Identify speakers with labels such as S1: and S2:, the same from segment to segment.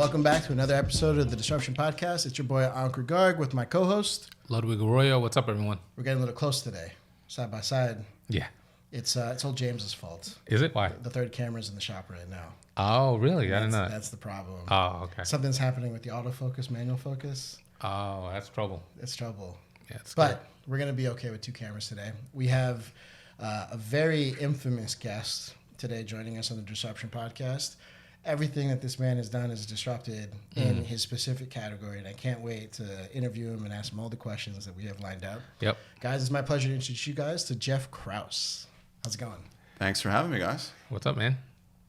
S1: Welcome back to another episode of the Disruption Podcast. It's your boy Ankur Garg with my co-host
S2: Ludwig Arroyo. What's up, everyone?
S1: We're getting a little close today, side by side.
S2: Yeah.
S1: It's old James's fault.
S2: Is it? Why?
S1: The third camera's in the shop right now.
S2: Oh, really? I didn't know that.
S1: That's the problem.
S2: Oh, okay.
S1: Something's happening with the autofocus, manual focus.
S2: Oh, that's trouble.
S1: It's trouble.
S2: Yeah, it's
S1: But
S2: good.
S1: we're going to be okay with two cameras today. We have a very infamous guest today joining us on the Disruption Podcast. Everything that this man has done is disrupted in his specific category, and I can't wait to interview him and ask him all the questions that we have lined up.
S2: Yep.
S1: Guys, it's my pleasure to introduce you guys to Jeff Krauss. How's it going?
S3: Thanks for having me, guys.
S2: What's up, man?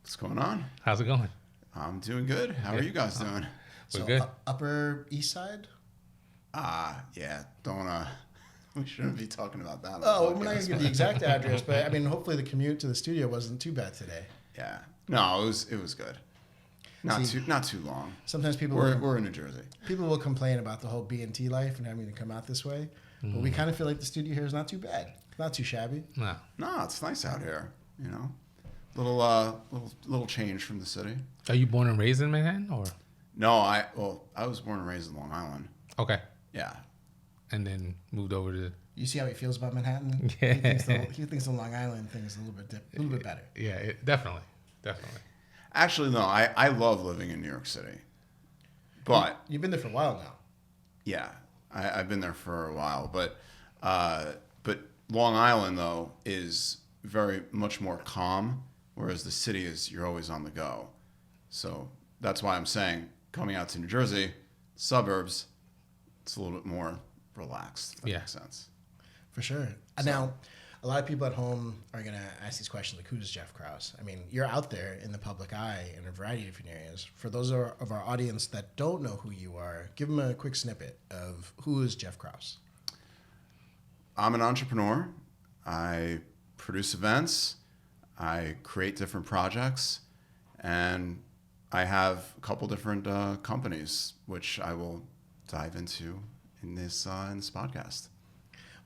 S3: What's going on?
S2: How's it going?
S3: I'm doing good. How are you guys doing?
S2: We're good.
S1: Upper East Side?
S3: Yeah. Don't. We shouldn't be talking about that.
S1: Oh, we're not going to give the exact address, but I mean, hopefully the commute to the studio wasn't too bad today.
S3: Yeah. No, it was good. Not too long.
S1: Sometimes people
S3: we're in New Jersey.
S1: People will complain about the whole B&T life and having to come out this way, but we kind of feel like the studio here is not too bad, not too shabby.
S2: No.
S3: No, it's nice out here. You know, little change from the city.
S2: Are you born and raised in Manhattan, or?
S3: No, I was born and raised in Long Island.
S2: Okay.
S3: Yeah.
S2: And then moved over to.
S1: You see how he feels about Manhattan?
S2: Yeah.
S1: He thinks the Long Island thing is a little bit better.
S2: Yeah, definitely.
S3: Actually, no, I love living in New York City. But
S1: You've been there for a while now.
S3: yeah, I've been there for a while, but Long Island though is very much more calm, whereas the city is you're always on the go. So that's why I'm saying coming out to New Jersey, suburbs, it's a little bit more relaxed. If that makes sense.
S1: For sure. Now, a lot of people at home are going to ask these questions like, who's Jeff Krauss? I mean, you're out there in the public eye in a variety of different areas. For those of our audience that don't know who you are, give them a quick snippet of who is Jeff Krauss.
S3: I'm an entrepreneur. I produce events. I create different projects. And I have a couple different companies, which I will dive into in this podcast.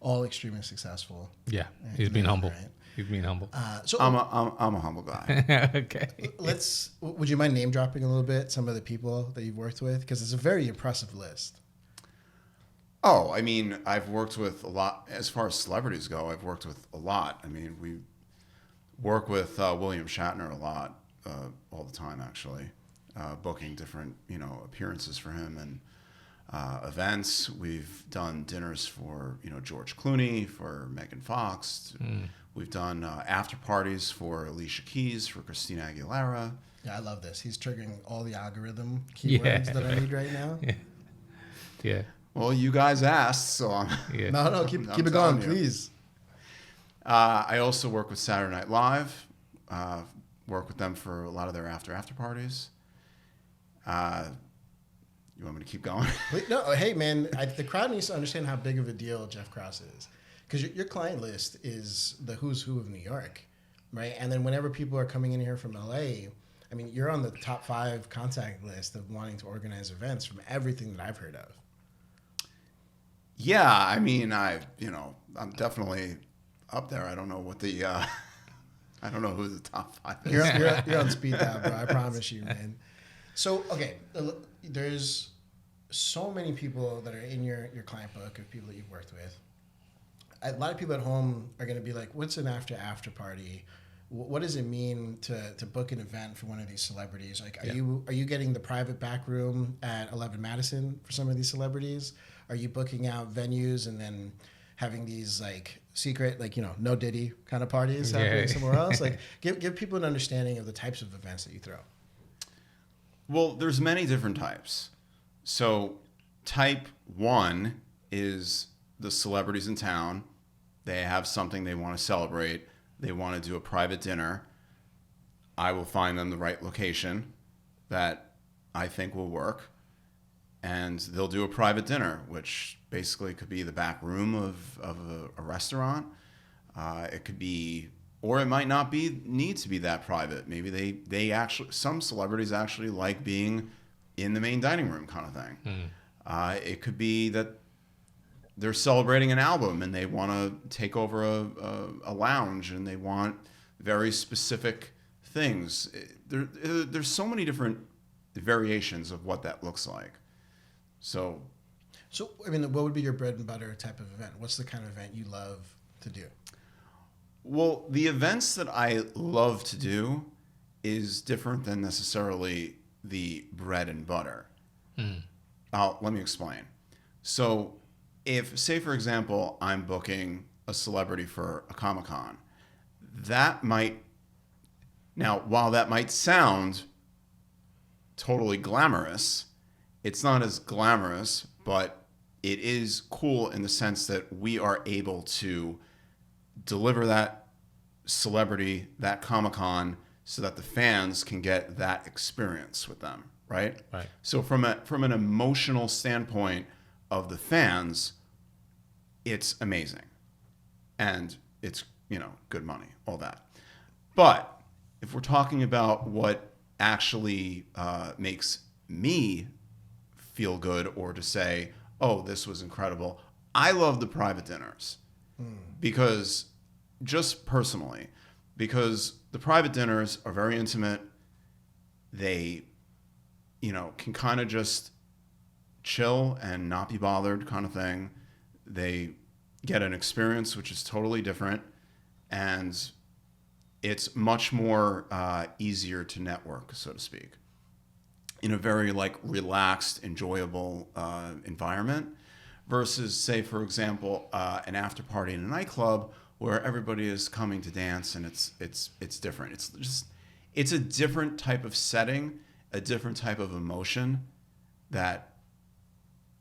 S1: All extremely successful.
S2: Yeah, he's being humble.
S1: Right?
S2: He's being humble.
S3: So I'm a humble guy.
S2: Okay.
S1: Would you mind name dropping a little bit some of the people that you've worked with? Because it's a very impressive list.
S3: Oh, I mean, I've worked with a lot. As far as celebrities go, I've worked with a lot. I mean, we work with William Shatner a lot, all the time, actually, booking different, appearances for him and events. We've done dinners for, George Clooney, for Megan Fox. We've done after parties for Alicia Keys, for Christina Aguilera.
S1: Yeah, I love this. He's triggering all the algorithm keywords that I need right now.
S2: Yeah.
S3: Well, you guys asked, so I'm...
S2: Yeah.
S1: No, keep it going, please.
S3: I also work with Saturday Night Live. Work with them for a lot of their after parties. You want me to keep going?
S1: No, hey man, the crowd needs to understand how big of a deal Jeff Krauss is, because your client list is the who's who of New York, right? And then whenever people are coming in here from LA, I mean, you're on the top 5 contact list of wanting to organize events from everything that I've heard of.
S3: Yeah, I mean, I'm definitely up there. I don't know what I don't know who the top 5 is.
S1: You're on speed dial, bro. I promise you, man. So, okay, there's so many people that are in your client book of people that you've worked with. A lot of people at home are going to be like, what's an after party? What does it mean to book an event for one of these celebrities? Like, are you getting the private back room at 11 Madison for some of these celebrities? Are you booking out venues and then having these like secret, like, no Diddy kind of parties happening somewhere else? Like, give people an understanding of the types of events that you throw.
S3: Well, there's many different types. So type 1 is the celebrities in town. They have something they want to celebrate. They want to do a private dinner. I will find them the right location that I think will work. And they'll do a private dinner, which basically could be the back room of a restaurant. It could be, or it might not need to be that private. Maybe they actually, some celebrities actually like being in the main dining room kind of thing. It could be that they're celebrating an album and they want to take over a lounge and they want very specific things. There's so many different variations of what that looks like. So
S1: I mean, what would be your bread and butter type of event? What's the kind of event you love to do?
S3: well, the events that I love to do is different than necessarily the bread and butter. Let me explain. So if, say, for example, I'm booking a celebrity for a Comic-Con, while that might sound totally glamorous, it's not as glamorous, but it is cool in the sense that we are able to deliver that celebrity, that Comic-Con, so that the fans can get that experience with them, right?
S2: Right.
S3: So from an emotional standpoint of the fans, it's amazing. And it's, good money, all that. But if we're talking about what actually makes me feel good, or to say, oh, this was incredible, I love the private dinners. Because just personally, because the private dinners are very intimate. They, can kind of just chill and not be bothered kind of thing. They get an experience which is totally different, and it's much more easier to network, so to speak, in a very relaxed, enjoyable environment, versus, say, for example, an after party in a nightclub where everybody is coming to dance, and it's different. It's a different type of setting, a different type of emotion that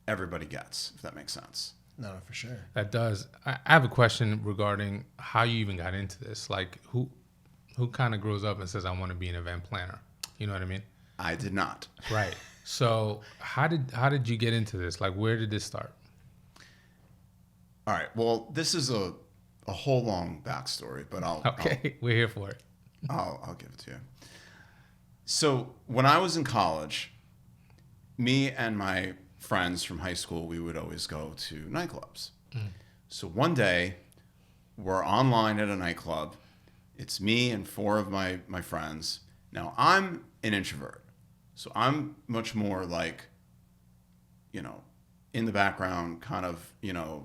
S3: everybody gets, if that makes sense.
S1: No, for sure.
S2: That does. I have a question regarding how you even got into this. Like, who kind of grows up and says, I want to be an event planner? You know what I mean?
S3: I did not.
S2: Right. So how did you get into this? Like, where did this start?
S3: All right. Well, this is a whole long backstory, but
S2: We're here for it.
S3: I'll give it to you. So when I was in college, me and my friends from high school, we would always go to nightclubs. So one day, we're online at a nightclub. It's me and 4 of my friends. Now, I'm an introvert, so I'm much more in the background, kind of, a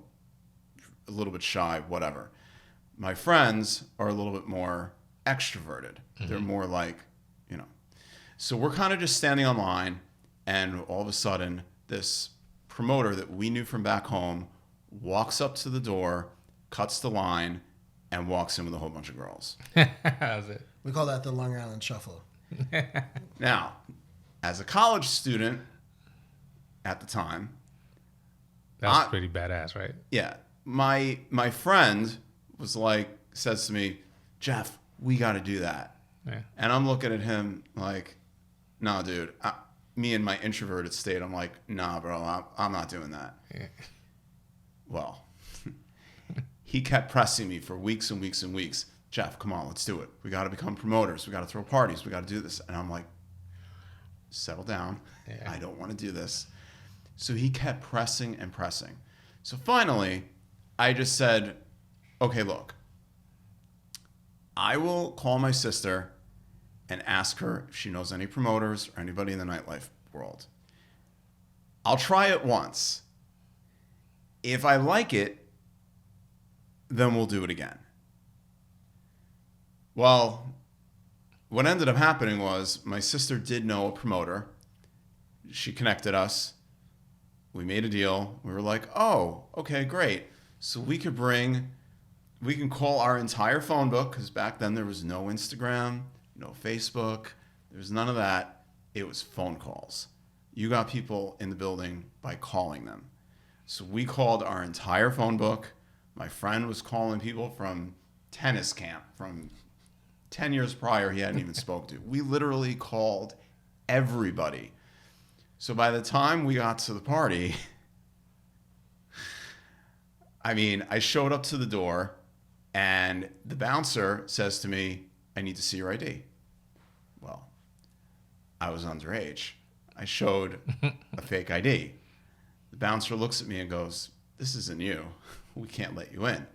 S3: little bit shy, whatever. My friends are a little bit more extroverted. They're more so we're kind of just standing online, and all of a sudden, this promoter that we knew from back home walks up to the door, cuts the line, and walks in with a whole bunch of girls.
S2: How's it?
S1: We call that the Long Island Shuffle.
S3: Now, as a college student at the time,
S2: That's pretty badass, right?
S3: yeah, my friend says to me, Jeff, we got to do that.
S2: Yeah.
S3: And I'm looking at him like, nah, dude. Me in my introverted state, I'm like, nah, bro, I'm not doing that.
S2: Yeah.
S3: Well, he kept pressing me for weeks and weeks and weeks. Jeff, come on, let's do it. We got to become promoters. We got to throw parties. We got to do this. And I'm like, settle down.
S2: Yeah.
S3: I don't want to do this. So he kept pressing and pressing. So finally, I just said, okay, look, I will call my sister and ask her if she knows any promoters or anybody in the nightlife world. I'll try it once. If I like it, then we'll do it again. Well, what ended up happening was my sister did know a promoter. She connected us. We made a deal. We were like, oh, okay, great. So we can call our entire phone book, because back then there was no Instagram, no Facebook. There was none of that. It was phone calls. You got people in the building by calling them. So we called our entire phone book. My friend was calling people from tennis camp from 10 years prior he hadn't even spoke to. We literally called everybody. So by the time we got to the party, I showed up to the door, and the bouncer says to me, I need to see your ID. Well, I was underage. I showed a fake ID. The bouncer looks at me and goes, this isn't you. We can't let you in.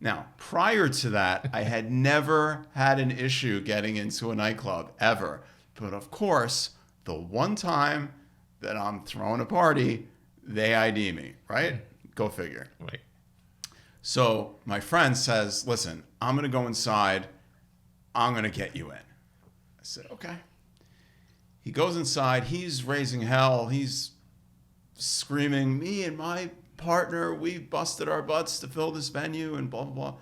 S3: Now, prior to that, I had never had an issue getting into a nightclub, ever. But of course, the one time that I'm throwing a party, they ID me, right? Go figure.
S2: Right.
S3: So my friend says, listen, I'm going to go inside. I'm going to get you in. I said, okay. He goes inside. He's raising hell. He's screaming, me and my partner, we busted our butts to fill this venue and blah, blah, blah.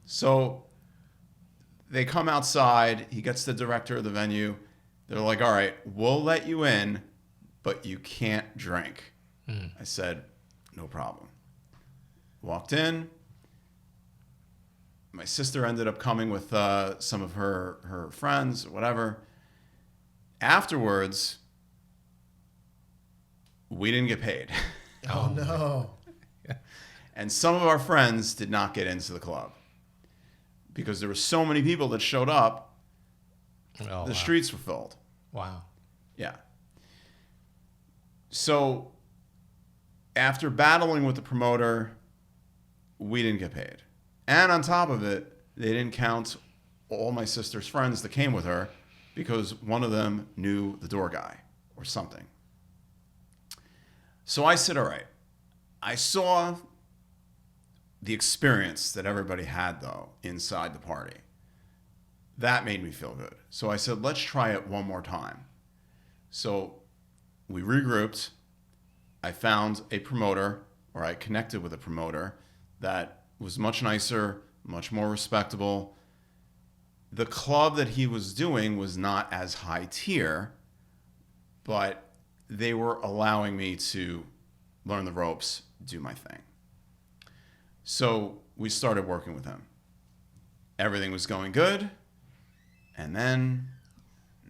S3: So they come outside. He gets the director of the venue. They're like, all right, we'll let you in, but you can't drink. I said, no problem. Walked in. My sister ended up coming with some of her friends or whatever. Afterwards, we didn't get paid.
S1: Oh, no.
S3: And some of our friends did not get into the club because there were so many people that showed up.
S2: Oh,
S3: The streets were filled.
S2: Wow.
S3: Yeah. So after battling with the promoter, we didn't get paid. And on top of it, they didn't count all my sister's friends that came with her because one of them knew the door guy or something. So I said, all right. I saw the experience that everybody had, though, inside the party. That made me feel good. So I said, let's try it one more time. So we regrouped. I found a promoter, or I connected with a promoter that was much nicer, much more respectable. The club that he was doing was not as high tier, but they were allowing me to learn the ropes, do my thing. So we started working with him. Everything was going good. And then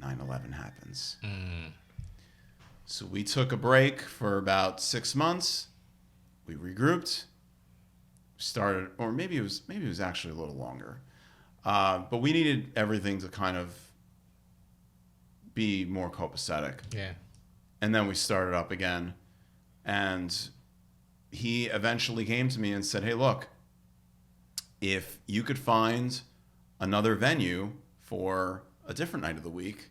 S3: 9/11 happens. So we took a break for about 6 months. We regrouped, started, or maybe it was actually a little longer. But we needed everything to kind of be more copacetic.
S2: Yeah.
S3: And then we started up again. And he eventually came to me and said, hey, look, if you could find another venue for a different night of the week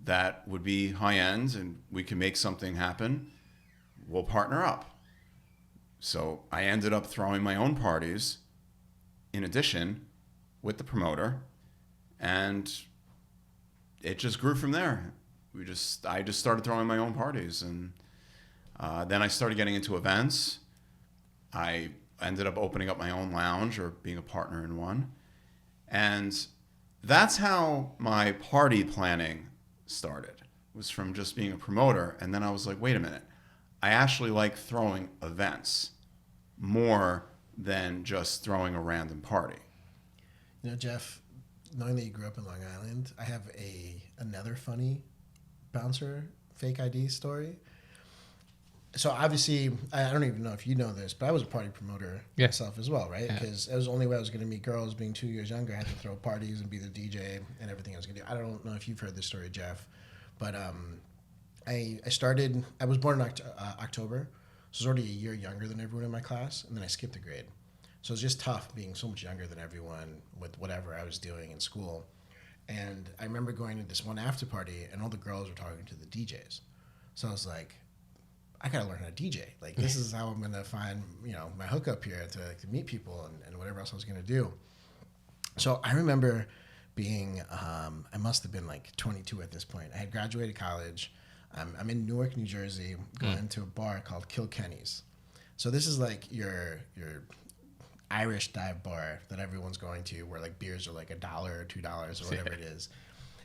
S3: that would be high end and we can make something happen, we'll partner up. So I ended up throwing my own parties in addition with the promoter, and it just grew from there. I just started throwing my own parties, and then I started getting into events. I ended up opening up my own lounge or being a partner in one. And that's how my party planning started, was from just being a promoter. And then I was like, wait a minute, I actually like throwing events more than just throwing a random party.
S1: You know, Jeff, knowing that you grew up in Long Island, I have another funny bouncer fake ID story. So obviously, I don't even know if you know this, but I was a party promoter myself as well, right? Because it was the only way I was going to meet girls. Being 2 years younger, I had to throw parties and be the DJ and everything I was going to do. I don't know if you've heard this story, Jeff, but I was born in October, so I was already a year younger than everyone in my class, and then I skipped a grade. So it was just tough being so much younger than everyone with whatever I was doing in school. And I remember going to this one after party, and all the girls were talking to the DJs. So I was like, I gotta learn how to DJ. Like, this is how I'm gonna find, my hookup here to meet people and whatever else I was gonna do. So I remember being, I must have been like 22 at this point. I had graduated college. I'm in Newark, New Jersey, going to a bar called Kilkenny's. So this is like your Irish dive bar that everyone's going to, where like beers are like $1 or $2 or whatever it is.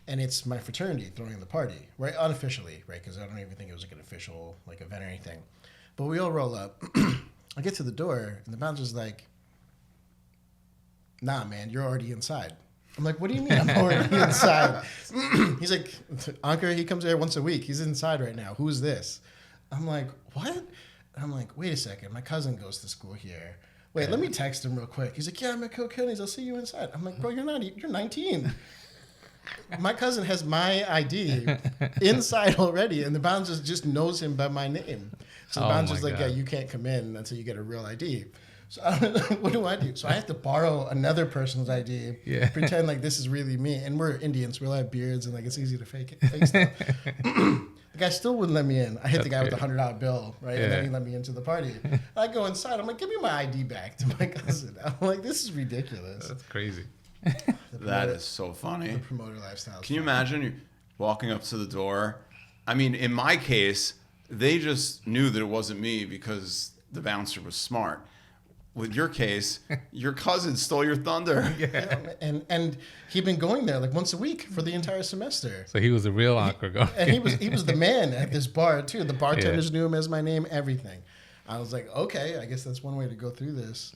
S1: And it's my fraternity throwing the party, right? Unofficially, right? Because I don't even think it was like an official like event or anything. But we all roll up. I get to the door, and the bouncer's like, nah, man, you're already inside. I'm like, what do you mean I'm already inside? He's like, Anker, he comes here once a week. He's inside right now. Who's this? I'm like, what? And I'm like, wait a second. My cousin goes to school here. Wait, let me text him real quick. He's like, yeah, I'm at Kilkenny's. I'll see you inside. I'm like, bro, you're 19. My cousin has my ID inside already, and the bouncer just knows him by my name. So the bouncer's like, yeah, you can't come in until you get a real ID. So what do I do? So I have to borrow another person's ID,
S2: Yeah.
S1: pretend like this is really me. And we're Indians, we all have beards, and like it's easy to fake stuff. The guy still wouldn't let me in. I hit the guy with the $100 bill, right? And then he let me into the party. I go inside. I'm like, give me my ID back to my cousin. I'm like, this is ridiculous.
S2: That's crazy.
S3: That is so funny.
S1: The promoter lifestyle.
S3: Can you imagine you walking up to the door? I mean, in my case, they just knew that it wasn't me because the bouncer was smart. With your case, your cousin stole your thunder.
S1: Yeah, and he'd been going there like once a week for the entire semester.
S2: So he was a real awkward guy.
S1: And he was the man at this bar too. The bartenders knew him as my name, everything. I was like, okay, I guess that's one way to go through this.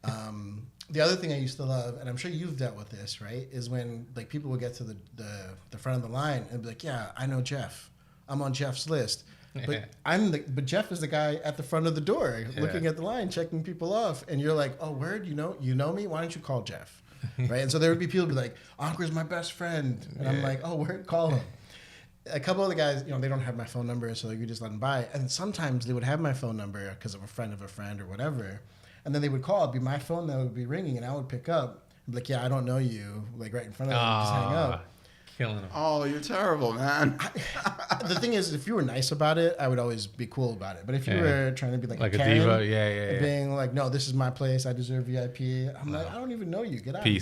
S1: The other thing I used to love, and I'm sure you've dealt with this, right, is when like people would get to the front of the line and be like, yeah, I know Jeff. I'm on Jeff's list. But Jeff is the guy at the front of the door looking at the line, checking people off. And you're like, oh, word, you know me? Why don't you call Jeff? Right? And so there would be people who be like, Ankur's my best friend. And I'm like, oh, word, call him. A couple of the guys, they don't have my phone number, so you just let them by. And sometimes they would have my phone number because of a friend or whatever. And then they would call. It'd be my phone that would be ringing, and I would pick up. And be like, yeah, I don't know you. Like right in front of them, just hang up.
S2: Killing him.
S3: Oh, you're terrible, man.
S1: The thing is, if you were nice about it, I would always be cool about it. But if you were trying to be like
S2: a
S1: Karen,
S2: diva,
S1: being like, no, this is my place, I deserve VIP. I'm like, I don't even know you. Get out of here.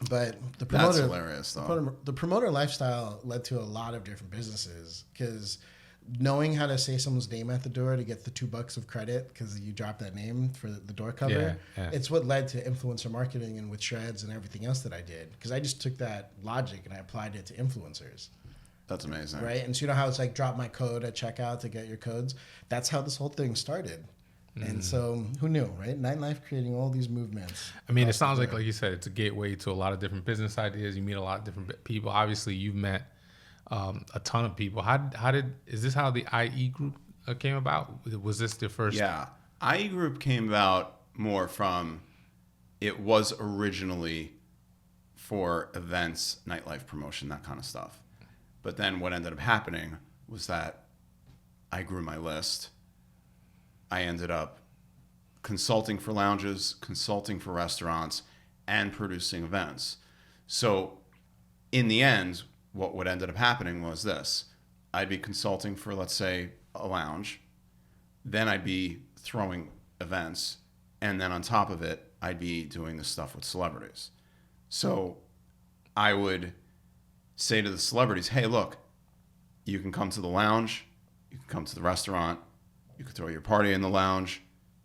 S1: But
S3: That's hilarious, though.
S1: The promoter lifestyle led to a lot of different businesses because knowing how to say someone's name at the door to get the $2 of credit because you dropped that name for the door cover, it's what led to influencer marketing and with Shreds and everything else that I did because I just took that logic and I applied it to influencers.
S3: That's amazing.
S1: Right? And so you know how it's like drop my code at checkout to get your codes? That's how this whole thing started. And so who knew, right? Nightlife creating all these movements.
S2: I mean, it sounds like you said, it's a gateway to a lot of different business ideas. You meet a lot of different people. Obviously, you've met a ton of people. Is this how the IE group came about? Was this the first?
S3: Yeah. IE group came about more from, it was originally for events, nightlife promotion, that kind of stuff. But then what ended up happening was that I grew my list. I ended up consulting for lounges, consulting for restaurants, and producing events. So in the end, what ended up happening was this. I'd be consulting for, let's say, a lounge. Then I'd be throwing events. And then on top of it, I'd be doing this stuff with celebrities. So I would say to the celebrities, hey, look, you can come to the lounge. You can come to the restaurant. You could throw your party in the lounge.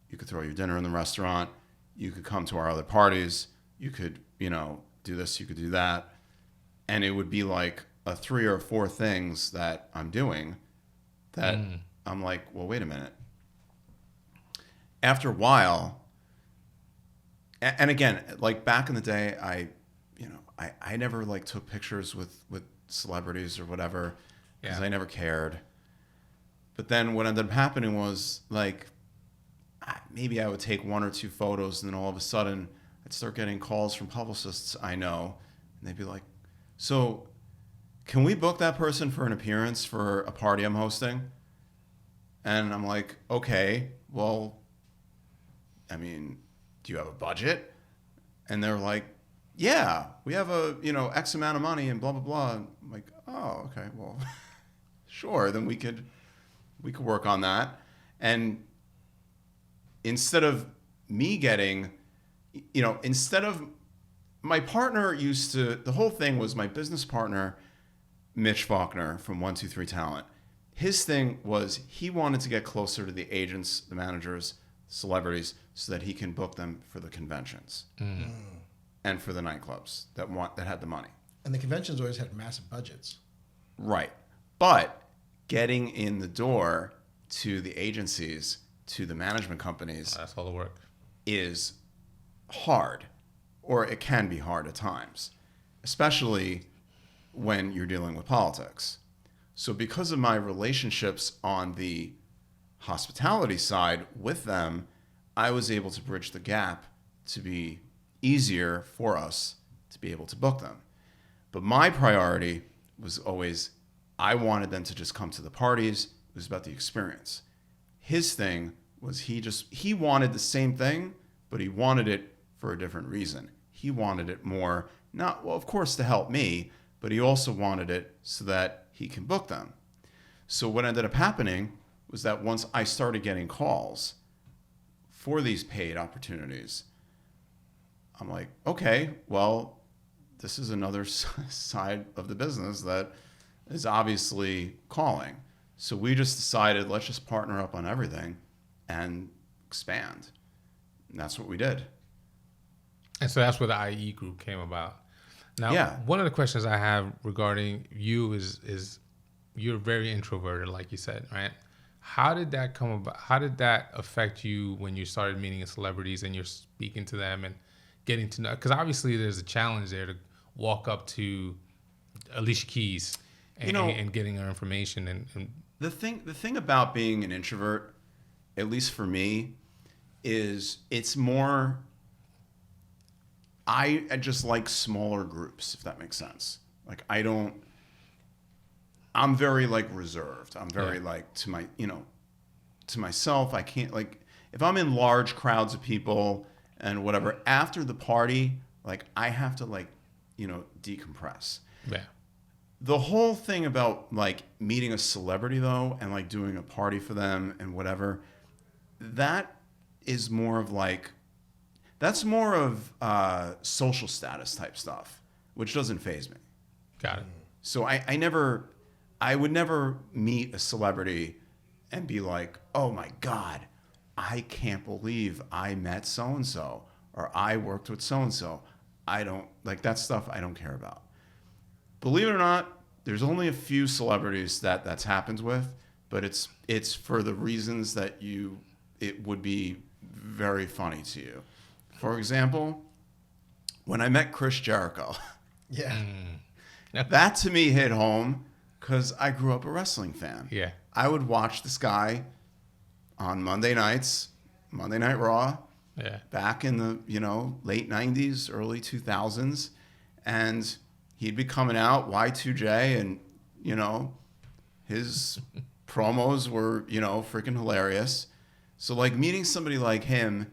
S3: You could throw your dinner in the restaurant. You could come to our other parties. You could, do this. You could do that. And it would be like 3 or 4 things that I'm doing that I'm like, well, wait a minute. After a while, and again, like back in the day, I never like took pictures with celebrities or whatever because I never cared. But then what ended up happening was like, maybe I would take 1 or 2 photos and then all of a sudden I'd start getting calls from publicists I know. And they'd be like, so can we book that person for an appearance for a party I'm hosting? And I'm like, okay, well, I mean, do you have a budget? And they're like, yeah, we have a, X amount of money and blah, blah, blah. And I'm like, oh, okay, well, sure. Then we could work on that. And instead of me getting, instead of my partner the whole thing was my business partner, Mitch Faulkner from 123 Talent. His thing was he wanted to get closer to the agents, the managers, celebrities, so that he can book them for the conventions and for the nightclubs that had the money.
S1: And the conventions always had massive budgets.
S3: Right. But getting in the door to the agencies, to the management companies,
S2: that's all the work,
S3: is hard, or it can be hard at times, especially when you're dealing with politics. So because of my relationships on the hospitality side with them, I was able to bridge the gap to be easier for us to be able to book them. But my priority was always, I wanted them to just come to the parties. It was about the experience. His thing was he wanted the same thing, but he wanted it for a different reason. He wanted it more, not, well, of course, to help me, but he also wanted it so that he can book them. So what ended up happening was that once I started getting calls for these paid opportunities, I'm like, okay, well, this is another side of the business that is obviously calling. So we just decided, let's just partner up on everything and expand. And that's what we did.
S2: And so that's where the IE group came about. Now,
S3: Yeah.
S2: one of the questions I have regarding you is you're very introverted, like you said, right? How did that come about? How did that affect you when you started meeting celebrities and you're speaking to them and getting to know? Because obviously there's a challenge there to walk up to Alicia Keys and, and getting her information. And
S3: the thing about being an introvert, at least for me, is it's more, I just like smaller groups, if that makes sense. Like I'm very like reserved. I'm very like to myself. I can't, like, if I'm in large crowds of people and whatever, after the party, like I have to like, decompress.
S2: yeah,
S3: The whole thing about like meeting a celebrity though, and like doing a party for them and whatever, that is more of like, that's more of social status type stuff, which doesn't faze me.
S2: got it.
S3: So I would never meet a celebrity and be like, oh my God, I can't believe I met so-and-so or I worked with so-and-so. I don't, like, that stuff I don't care about. Believe it or not, there's only a few celebrities that's happened with, but it's for the reasons that it would be very funny to you. For example, when I met Chris Jericho,
S1: Yeah.
S3: that to me hit home because I grew up a wrestling fan.
S2: Yeah.
S3: I would watch this guy on Monday nights, Monday Night Raw,
S2: Yeah.
S3: back in the, late 90s, early 2000s. And he'd be coming out, Y2J, and, his promos were, freaking hilarious. So, like, meeting somebody like him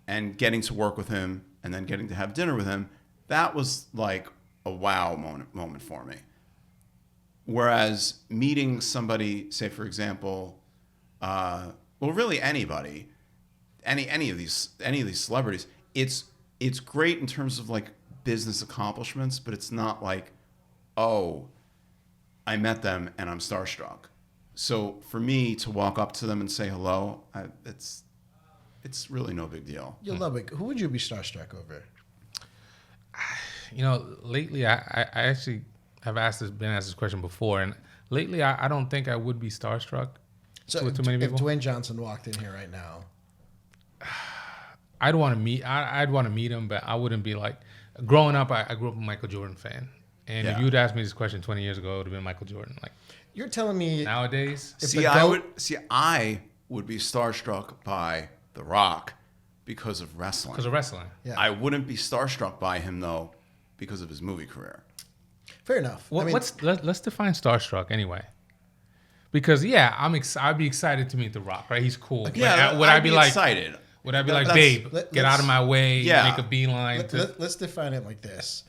S3: and getting to work with him and then getting to have dinner with him, that was like a wow moment for me. Whereas meeting somebody, say, for example, well, really anybody, any of these celebrities, it's great in terms of like business accomplishments, but it's not like, oh, I met them and I'm starstruck. So for me to walk up to them and say hello, it's really no big deal.
S1: You'll love it. Who would you be starstruck over?
S2: Lately I actually have been asked this question before, and lately I don't think I would be starstruck with too many people.
S1: If Dwayne Johnson walked in here right now,
S2: I'd want to meet him, but I wouldn't be like. Growing up, I grew up a Michael Jordan fan, and if you'd asked me this question 20 years ago, it would have been Michael Jordan. Like,
S1: you're telling me
S2: nowadays,
S3: I would be starstruck by The Rock because of wrestling.
S1: Yeah.
S3: I wouldn't be starstruck by him though because of his movie career.
S1: Fair enough.
S2: Let's define starstruck anyway. Because I'd be excited to meet The Rock, right? He's cool.
S3: Yeah,
S2: would I be like
S3: excited?
S2: Would I be like, babe, get out of my way,
S3: Yeah.
S2: make a beeline?
S1: Let's define it like this.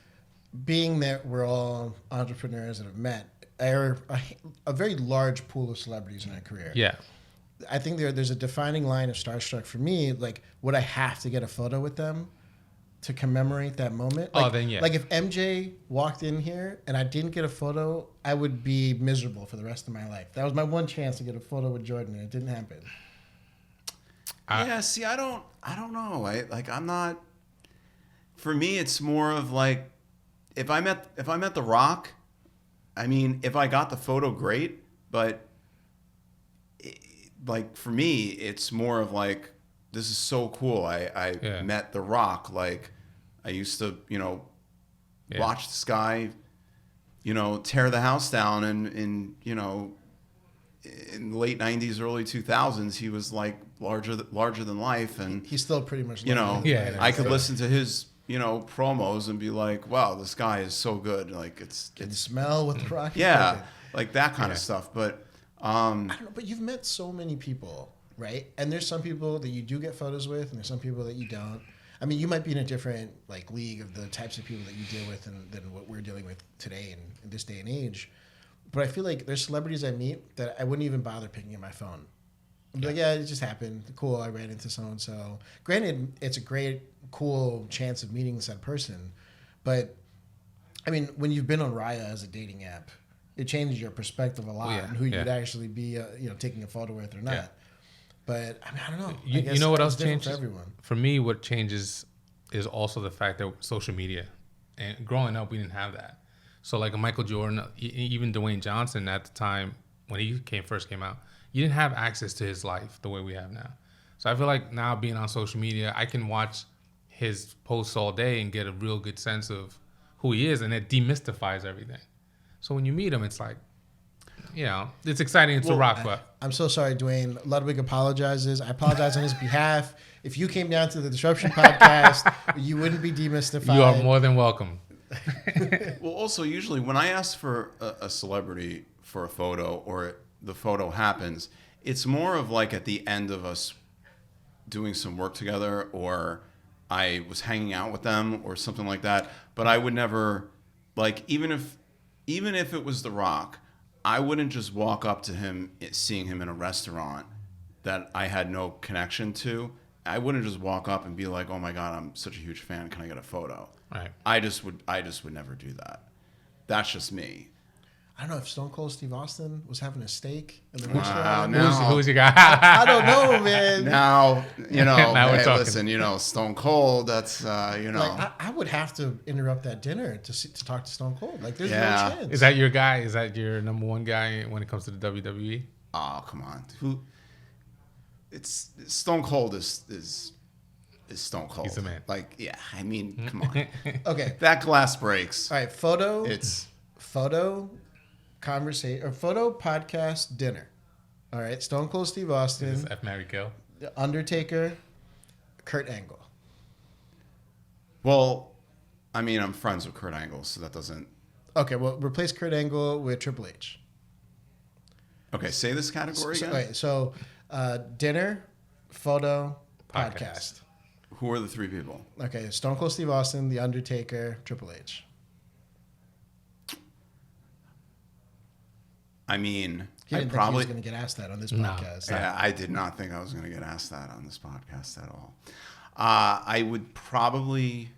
S1: Being that we're all entrepreneurs that have met, a very large pool of celebrities in our career.
S2: Yeah.
S1: I think there's a defining line of starstruck for me. Like, would I have to get a photo with them to commemorate that moment? Like,
S2: then yeah.
S1: Like if MJ walked in here and I didn't get a photo, I would be miserable for the rest of my life. That was my one chance to get a photo with Jordan, and it didn't happen.
S3: Yeah, see, I don't know. I'm not. For me, it's more of like, if I met The Rock, I mean, if I got the photo, great. But like for me, it's more of like, this is so cool. I met The Rock. Like, I used to, watch this guy, tear the house down, and in the late 90s, early 2000s, he was like larger than life, and
S1: He's still pretty much
S3: I could listen to his promos and be like, wow, this guy is so good. Like it's
S1: smell what The Rock is
S3: yeah,
S1: cooking.
S3: like that kind of stuff. But
S1: I don't know, but you've met so many people. right? And there's some people that you do get photos with, and there's some people that you don't. I mean, you might be in a different like league of the types of people that you deal with than what we're dealing with today in this day and age. But I feel like there's celebrities I meet that I wouldn't even bother picking up my phone. I'd be like, yeah, it just happened. Cool, I ran into so-and-so. Granted, it's a great, cool chance of meeting said person. But, I mean, when you've been on Raya as a dating app, it changes your perspective a lot on who you'd actually be, taking a photo with or not. Yeah. But, I mean, I don't know.
S2: You know what else changes?
S1: For everyone.
S2: For me, what changes is also the fact that social media. And growing up, we didn't have that. So, like a Michael Jordan, even Dwayne Johnson at the time when he first came out, you didn't have access to his life the way we have now. So I feel like now being on social media, I can watch his posts all day and get a real good sense of who he is, and it demystifies everything. So when you meet him, it's like, it's exciting. It's a rock, but
S1: I'm so sorry, Dwayne. Ludwig apologizes. I apologize on his behalf. If you came down to the Disruption Podcast, you wouldn't be demystified.
S2: You are more than welcome.
S3: Well, also, usually when I ask for a celebrity for a photo or the photo happens, it's more of like at the end of us doing some work together, or I was hanging out with them or something like that. But I would never, like, even if it was The Rock, I wouldn't just walk up to him seeing him in a restaurant that I had no connection to. I wouldn't just walk up and be like, oh my God, I'm such a huge fan, can I get a photo?
S2: Right.
S3: I just would never do that. That's just me.
S1: I don't know if Stone Cold Steve Austin was having a steak in the
S3: restaurant.
S2: Who's your guy?
S1: I don't know, man.
S3: Now,
S2: now we're talking.
S3: Listen, Stone Cold, that's,
S1: Like, I would have to interrupt that dinner to talk to Stone Cold. Like, there's no chance.
S2: Is that your guy? Is that your number one guy when it comes to the WWE?
S3: Oh, come on. It's Stone Cold is Stone Cold.
S2: He's a man.
S3: Like, yeah, I mean, come on.
S1: Okay.
S3: That glass breaks.
S1: All right, photo conversation or photo podcast dinner. All right, Stone Cold Steve Austin.
S2: Is this F, Marry, Kill?
S1: Undertaker, Kurt Angle.
S3: Well, I mean, I'm friends with Kurt Angle, so that doesn't.
S1: Okay, well, replace Kurt Angle with Triple H.
S3: Okay, say this category again.
S1: So dinner, photo, podcast.
S3: Who are the three people?
S1: Okay, Stone Cold Steve Austin, The Undertaker, Triple H.
S3: I mean,
S1: he didn't think he was going to get asked that on this podcast.
S3: Yeah, I did not think I was going to get asked that on this podcast at all. I would probably.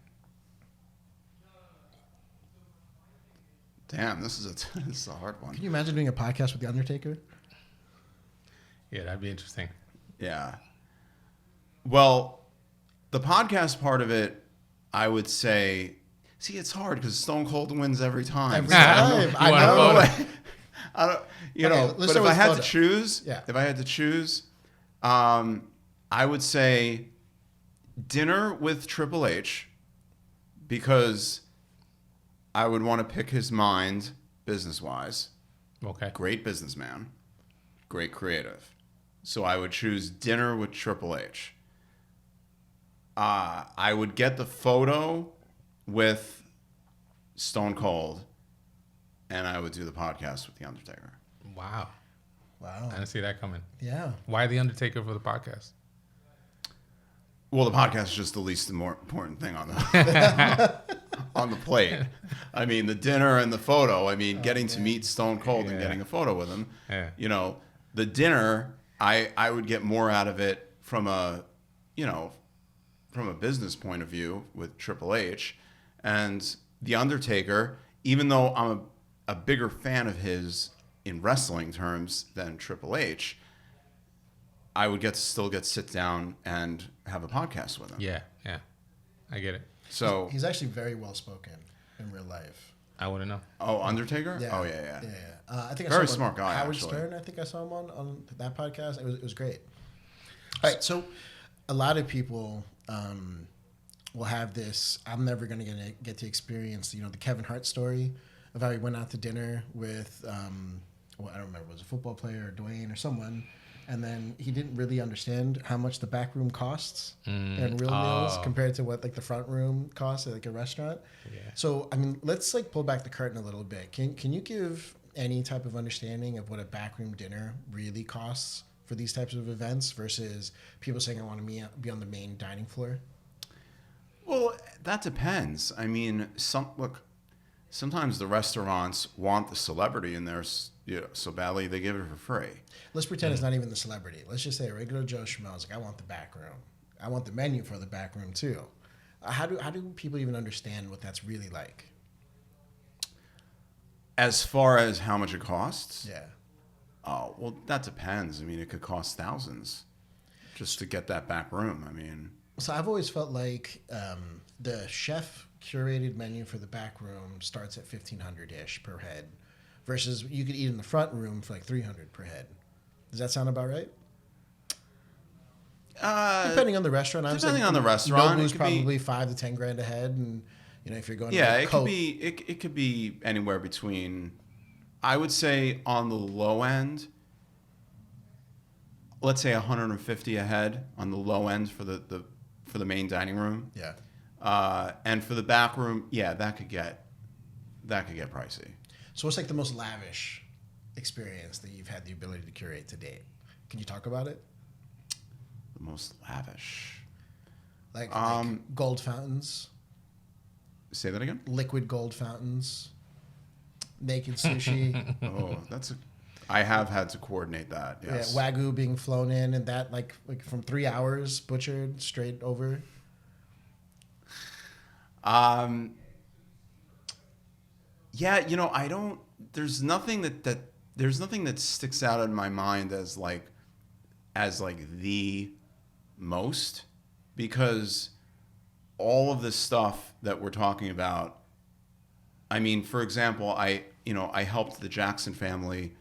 S3: Damn, this is a hard one.
S1: Can you imagine doing a podcast with The Undertaker?
S2: Yeah, that'd be interesting.
S3: Yeah. Well, the podcast part of it, I would say. See, it's hard because Stone Cold wins every time.
S1: Every time. I know.
S3: I don't, but if I had to choose, I would say dinner with Triple H, because I would want to pick his mind business-wise.
S2: Okay.
S3: Great businessman, great creative. So I would choose dinner with Triple H. I would get the photo with Stone Cold, and I would do the podcast with The Undertaker.
S2: Wow. I didn't see that coming.
S1: Yeah.
S2: Why The Undertaker for the podcast?
S3: Well, the podcast is just the least more important thing on the on the plate. I mean, the dinner and the photo. I mean, getting to meet Stone Cold and getting a photo with him. Yeah. The dinner, I would get more out of it from a business point of view with Triple H. And The Undertaker, even though I'm a bigger fan of his in wrestling terms than Triple H, I would still get sit down and have a podcast with him.
S2: Yeah. I get it.
S3: So
S1: he's actually very well spoken in real life.
S2: I wouldn't know.
S3: Oh, Undertaker?
S1: Yeah.
S3: Oh, yeah.
S1: I think
S3: very
S1: I saw
S3: smart guy.
S1: Howard
S3: actually.
S1: Stern. I think I saw him on that podcast. It was great. All right, so a lot of people will have this. I'm never going to get to experience the Kevin Hart story of how he went out to dinner with I don't remember, it was a football player or Dwayne or someone. And then he didn't really understand how much the back room costs in real meals compared to what the front room costs at a restaurant. Yeah. So, I mean, let's pull back the curtain a little bit. Can you give any type of understanding of what a backroom dinner really costs for these types of events versus people saying I want to be on the main dining floor?
S3: Well, that depends. I mean, sometimes the restaurants want the celebrity in there so badly they give it for free.
S1: Let's pretend it's not even the celebrity. Let's just say a regular Joe Schmo is like, I want the back room. I want the menu for the back room too. How do people even understand what that's really like?
S3: As far as how much it costs?
S1: Yeah.
S3: Oh, well, that depends. I mean, it could cost thousands just to get that back room. I mean,
S1: So I've always felt like the chef curated menu for the back room starts at $1,500-ish per head, versus you could eat in the front room for like $300 per head. Does that sound about right? Depending on the restaurant,
S3: depending on the restaurant,
S1: Nobu's probably $5,000 to $10,000 a head, and if you're going,
S3: yeah,
S1: to
S3: it could be anywhere between, I would say on the low end, let's say 150 a head on the low end for the main dining room.
S1: Yeah.
S3: And for the back room, yeah, that could get pricey.
S1: So what's like the most lavish experience that you've had the ability to curate to date? Can you talk about it?
S3: The most lavish.
S1: Like gold fountains.
S3: Say that again?
S1: Liquid gold fountains. Naked sushi.
S3: Oh, I have had to coordinate that. Yes.
S1: Yeah, Wagyu being flown in and that like from 3 hours butchered straight over.
S3: Yeah, I don't. There's nothing that sticks out in my mind as the most, because all of this stuff that we're talking about. I mean, for example, I helped the Jackson family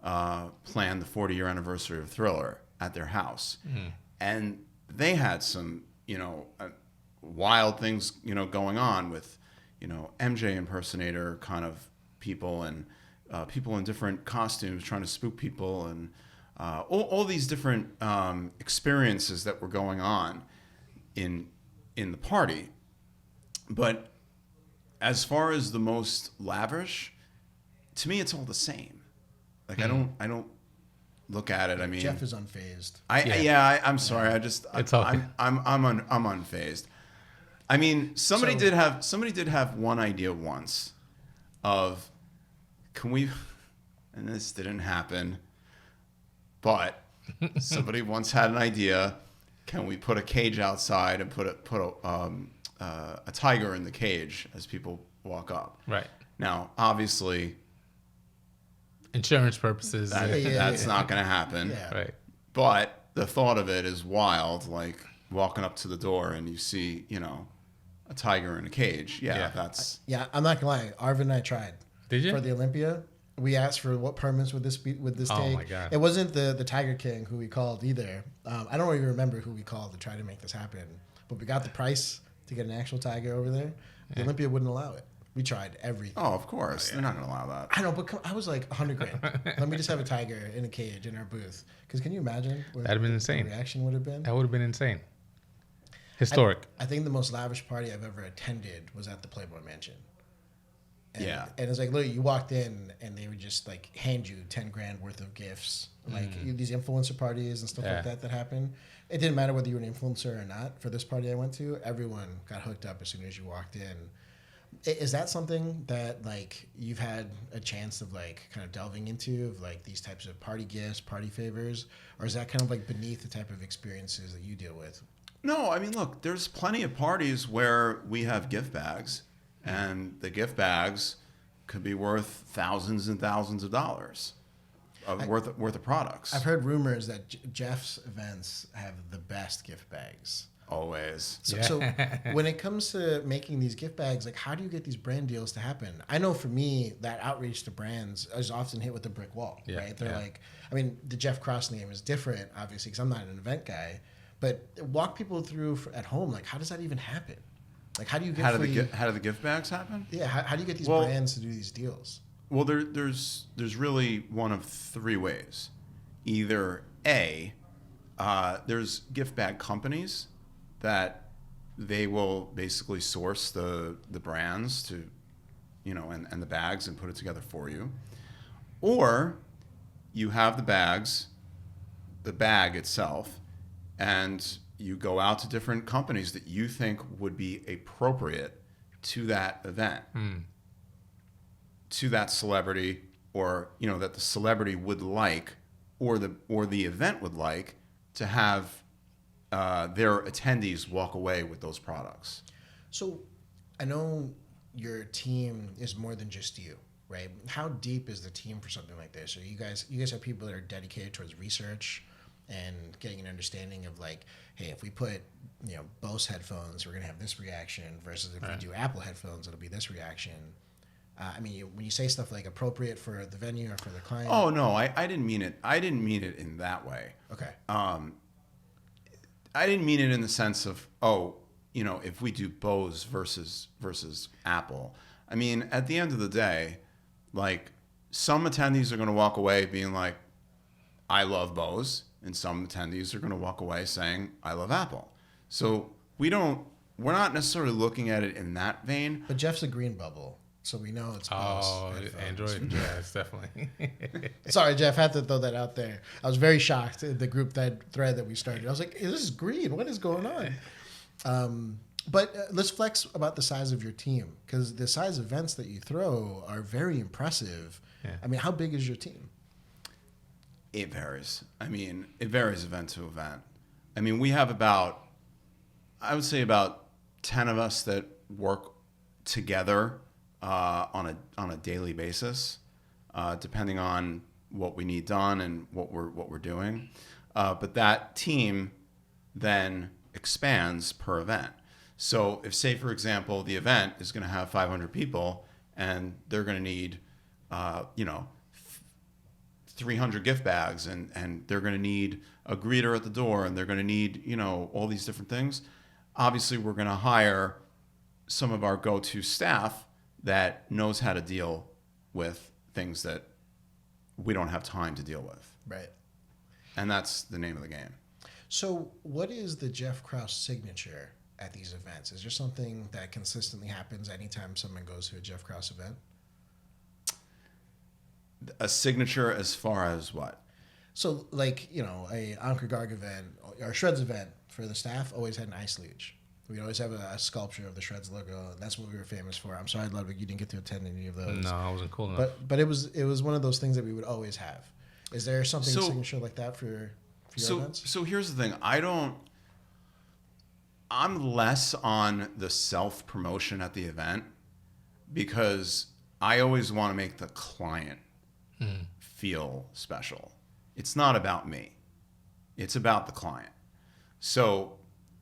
S3: plan the 40-year anniversary of Thriller at their house, and they had some wild things going on with MJ impersonator kind of people and people in different costumes trying to spook people and all these different experiences that were going on in the party. But as far as the most lavish, to me, it's all the same. Like I don't look at it. I mean,
S1: Jeff is unfazed.
S3: I'm sorry.
S2: It's okay.
S3: I'm unfazed. I mean, somebody did have one idea once of, can we, and this didn't happen, but somebody once had an idea, can we put a cage outside and put a tiger in the cage as people walk up?
S2: Right.
S3: Now, obviously,
S2: insurance purposes.
S3: That's not going to happen.
S1: Yeah.
S2: Right.
S3: But the thought of it is wild, like walking up to the door and you see, a tiger in a cage. Yeah.
S1: Yeah, I'm not gonna lie. Arvin and I tried.
S2: Did you?
S1: For the Olympia, we asked for what permits would this take.
S2: Oh my God.
S1: It wasn't the Tiger King who we called either. I don't even remember who we called to try to make this happen. But we got the price to get an actual tiger over there. The Olympia wouldn't allow it. We tried everything.
S3: Oh, of course. They're not going to allow that.
S1: I know, but I was like $100,000. Let me just have a tiger in a cage in our booth. Because can you imagine what
S2: That'd have been insane.
S1: the reaction would have been?
S2: That would have been insane. Historic.
S1: I think the most lavish party I've ever attended was at the Playboy Mansion. And,
S3: Yeah.
S1: And it's like, look, you walked in and they would just like hand you $10,000 worth of gifts. Like these influencer parties and stuff like that happen. It didn't matter whether you were an influencer or not. For this party I went to, everyone got hooked up as soon as you walked in. Is that something that like you've had a chance of like kind of delving into, of like these types of party gifts, party favors, or is that kind of like beneath the type of experiences that you deal with?
S3: No, I mean, look, there's plenty of parties where we have gift bags, and the gift bags could be worth thousands and thousands of dollars worth of products.
S1: I've heard rumors that Jeff's events have the best gift bags.
S3: Always.
S1: So when it comes to making these gift bags, like how do you get these brand deals to happen? I know for me, that outreach to brands is often hit with a brick wall, right? They're like, I mean, the Jeff Krauss name is different, obviously, because I'm not an event guy, but walk people through at home, like how does that even happen? Like how do you get
S3: how do the gift bags happen?
S1: Yeah, how do you get these brands to do these deals?
S3: Well, there's really one of three ways. Either A, there's gift bag companies that they will basically source the brands to, and the bags and put it together for you. Or you have the bags, the bag itself, and you go out to different companies that you think would be appropriate to that event, to that celebrity, or that the celebrity would like, or the event would like to have their attendees walk away with those products.
S1: So I know your team is more than just you, right? How deep is the team for something like this? Or you guys have people that are dedicated towards research and getting an understanding of like, hey, if we put Bose headphones, we're gonna have this reaction versus if we do Apple headphones, it'll be this reaction. When you say stuff like appropriate for the venue or for the client.
S3: Oh no, I didn't mean it. I didn't mean it in that way.
S1: Okay.
S3: I didn't mean it in the sense of if we do Bose versus Apple. I mean, at the end of the day, like some attendees are going to walk away being like, I love Bose, and some attendees are going to walk away saying, I love Apple. So we're not necessarily looking at it in that vein.
S1: But Jeff's a green bubble, so we know it's Bose.
S2: Oh, Android, yeah, it's definitely.
S1: Sorry, Jeff, had to throw that out there. I was very shocked at the group thread that we started. I was like, hey, this is green. What is going on? But let's flex about the size of your team, because the size events that you throw are very impressive.
S2: Yeah.
S1: I mean, how big is your team?
S3: It varies. I mean, it varies event to event. I mean, we have I would say about 10 of us that work together on a daily basis, depending on what we need done and what we're doing. But that team then expands per event. So if, say, for example, the event is going to have 500 people and they're going to need, 300 gift bags and they're going to need a greeter at the door and they're going to need, all these different things. Obviously, we're going to hire some of our go-to staff that knows how to deal with things that we don't have time to deal with.
S1: Right.
S3: And that's the name of the game.
S1: So what is the Jeff Krauss signature at these events? Is there something that consistently happens anytime someone goes to a Jeff Krauss event?
S3: A signature as far as what?
S1: So like, a Anker Garg event or a Shreds event for the staff always had an ice luge. We'd always have a sculpture of the Shreds logo. And that's what we were famous for. I'm sorry, Ludwig, you didn't get to attend any of those.
S2: No, I wasn't cool enough.
S1: But it was one of those things that we would always have. Is there something signature like that for your events?
S3: So here's the thing. I'm less on the self-promotion at the event because I always want to make the client feel special. It's not about me. It's about the client. So